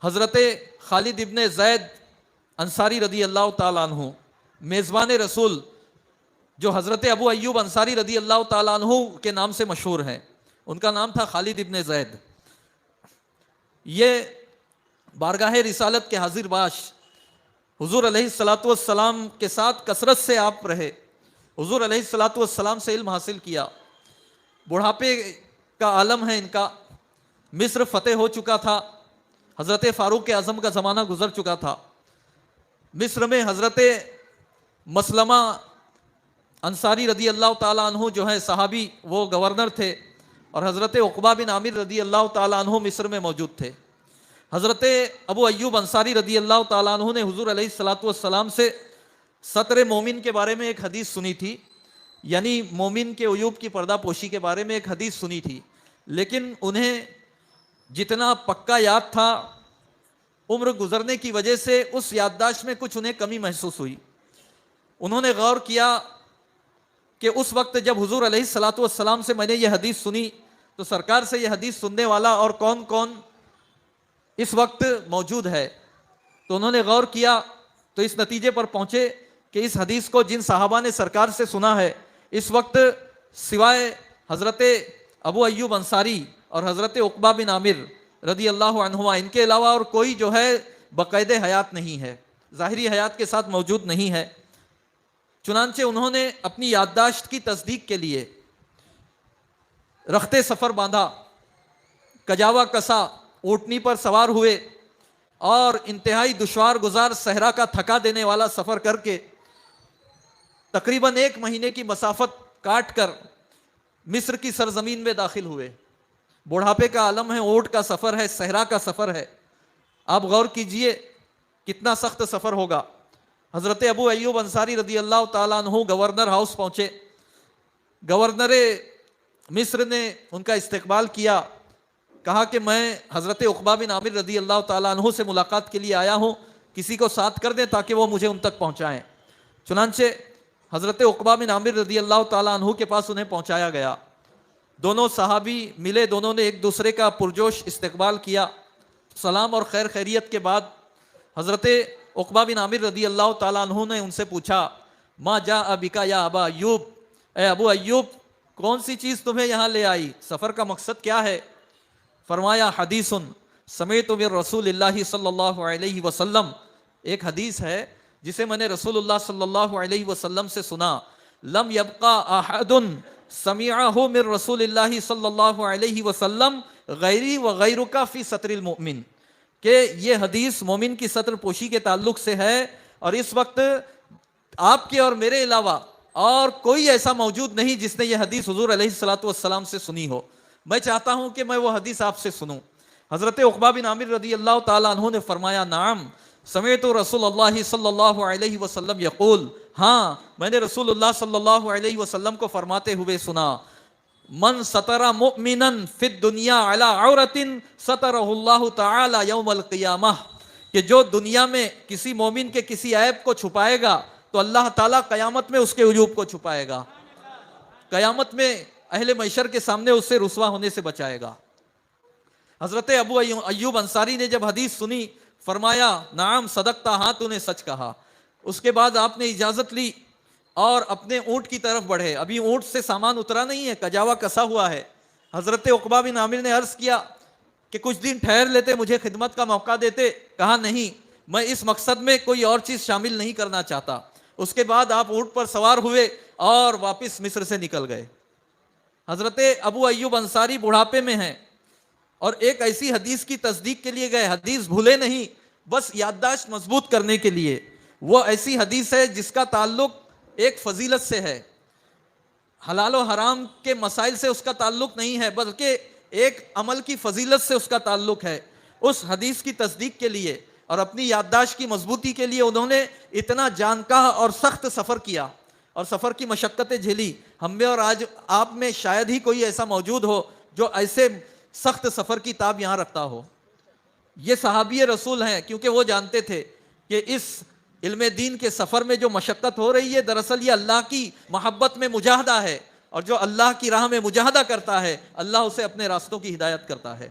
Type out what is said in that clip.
حضرت خالد ابن زید انصاری رضی اللہ تعالیٰ عنہ، میزبان رسول، جو حضرت ابو ایوب انصاری رضی اللہ تعالیٰ عنہ کے نام سے مشہور ہیں، ان کا نام تھا خالد ابن زید۔ یہ بارگاہ رسالت کے حاضر باش، حضور علیہ الصلاۃ والسلام کے ساتھ کثرت سے آپ رہے، حضور علیہ الصلاۃ والسلام سے علم حاصل کیا۔ بڑھاپے کا عالم ہے ان کا، مصر فتح ہو چکا تھا، حضرت فاروق اعظم کا زمانہ گزر چکا تھا۔ مصر میں حضرت مسلمہ انصاری رضی اللہ تعالیٰ عنہ جو ہے صحابی، وہ گورنر تھے، اور حضرت عقبہ بن عامر رضی اللہ تعالیٰ عنہ مصر میں موجود تھے۔ حضرت ابو ایوب انصاری رضی اللہ تعالیٰ عنہ نے حضور علیہ الصلاۃ والسلام سے ستر مومن کے بارے میں ایک حدیث سنی تھی، یعنی مومن کے عیوب کی پردہ پوشی کے بارے میں ایک حدیث سنی تھی، لیکن انہیں جتنا پکا یاد تھا، عمر گزرنے کی وجہ سے اس یادداشت میں کچھ انہیں کمی محسوس ہوئی۔ انہوں نے غور کیا کہ اس وقت جب حضور علیہ الصلاۃ والسلام سے میں نے یہ حدیث سنی تو سرکار سے یہ حدیث سننے والا اور کون کون اس وقت موجود ہے، تو انہوں نے غور کیا تو اس نتیجے پر پہنچے کہ اس حدیث کو جن صحابہ نے سرکار سے سنا ہے، اس وقت سوائے حضرت ابو ایوب انصاری اور حضرت عقبہ بن عامر رضی اللہ عنہما، ان کے علاوہ اور کوئی جو ہے بقید حیات نہیں ہے، ظاہری حیات کے ساتھ موجود نہیں ہے۔ چنانچہ انہوں نے اپنی یادداشت کی تصدیق کے لیے رخت سفر باندھا، کجاوا کسا، اونٹنی پر سوار ہوئے، اور انتہائی دشوار گزار صحرا کا تھکا دینے والا سفر کر کے تقریباً 1 مہینے کی مسافت کاٹ کر مصر کی سرزمین میں داخل ہوئے۔ بڑھاپے کا عالم ہے، اونٹ کا سفر ہے، صحرا کا سفر ہے، آپ غور کیجئے کتنا سخت سفر ہوگا۔ حضرت ابو ایوب انصاری رضی اللہ تعالیٰ عنہ گورنر ہاؤس پہنچے، گورنر مصر نے ان کا استقبال کیا، کہا کہ میں حضرت عقبہ بن عامر رضی اللہ تعالیٰ عنہ سے ملاقات کے لیے آیا ہوں، کسی کو ساتھ کر دیں تاکہ وہ مجھے ان تک پہنچائیں۔ چنانچہ حضرت عقبہ بن عامر رضی اللہ تعالیٰ عنہ کے پاس انہیں پہنچایا گیا۔ دونوں صحابی ملے، دونوں نے ایک دوسرے کا پرجوش استقبال کیا۔ سلام اور خیر خیریت کے بعد حضرت عقبہ بن عامر رضی اللہ تعالیٰ عنہ نے ان سے پوچھا، ما جاء بک یا ابا ایوب، اے ابو ایوب کون سی چیز تمہیں یہاں لے آئی، سفر کا مقصد کیا ہے؟ فرمایا حدیث سمیعت من رسول اللہ صلی اللہ علیہ وسلم، ایک حدیث ہے جسے میں نے رسول اللہ صلی اللہ علیہ وسلم سے سنا، لم یبقى احد سمعہ من رسول اللہ صلی اللہ علیہ وسلم غیری و غیرک فی ستر المؤمن، کہ یہ حدیث مومن کی ستر پوشی کے تعلق سے ہے، اور اس وقت آپ کے اور میرے علاوہ اور کوئی ایسا موجود نہیں جس نے یہ حدیث حضور علیہ الصلاۃ والسلام سے سنی ہو۔ میں چاہتا ہوں کہ میں وہ حدیث آپ سے سنوں۔ حضرت عقبہ بن عامر رضی اللہ تعالیٰ عنہ نے فرمایا، نعم سمعت رسول اللہ صلی اللہ علیہ وسلم یقول، ہاں میں نے رسول اللہ صلی اللہ علیہ وسلم کو فرماتے ہوئے سنا، من ستر مؤمنا فی الدنیا علی عورت سترہ اللہ تعالی یوم القیامہ، کہ جو دنیا میں کسی مومن کے کسی عیب کو چھپائے گا تو اللہ تعالیٰ قیامت میں اس کے عیوب کو چھپائے گا، قیامت میں اہل محشر کے سامنے اس سے رسوا ہونے سے بچائے گا۔ حضرت ابو ایوب انصاری نے جب حدیث سنی فرمایا، نعم صدقتا، ہاں تو نے سچ کہا۔ اس کے بعد آپ نے اجازت لی اور اپنے اونٹ کی طرف بڑھے، ابھی اونٹ سے سامان اترا نہیں ہے، کجاوا کسا ہوا ہے۔ حضرت عقبہ بن عامر نے عرض کیا کہ کچھ دن ٹھہر لیتے، مجھے خدمت کا موقع دیتے، کہا نہیں، میں اس مقصد میں کوئی اور چیز شامل نہیں کرنا چاہتا۔ اس کے بعد آپ اونٹ پر سوار ہوئے اور واپس مصر سے نکل گئے۔ حضرت ابو ایوب انصاری بڑھاپے میں ہیں اور ایک ایسی حدیث کی تصدیق کے لیے گئے، حدیث بھولے نہیں، بس یادداشت مضبوط کرنے کے لیے۔ وہ ایسی حدیث ہے جس کا تعلق ایک فضیلت سے ہے، حلال و حرام کے مسائل سے اس کا تعلق نہیں ہے، بلکہ ایک عمل کی فضیلت سے اس کا تعلق ہے۔ اس حدیث کی تصدیق کے لیے اور اپنی یادداشت کی مضبوطی کے لیے انہوں نے اتنا جانکاہ اور سخت سفر کیا اور سفر کی مشقتیں جھیلی۔ ہم میں اور آج آپ میں شاید ہی کوئی ایسا موجود ہو جو ایسے سخت سفر کی تاب یہاں رکھتا ہو۔ یہ صحابی رسول ہیں، کیونکہ وہ جانتے تھے کہ اس علم دین کے سفر میں جو مشقت ہو رہی ہے، دراصل یہ اللہ کی محبت میں مجاہدہ ہے، اور جو اللہ کی راہ میں مجاہدہ کرتا ہے اللہ اسے اپنے راستوں کی ہدایت کرتا ہے۔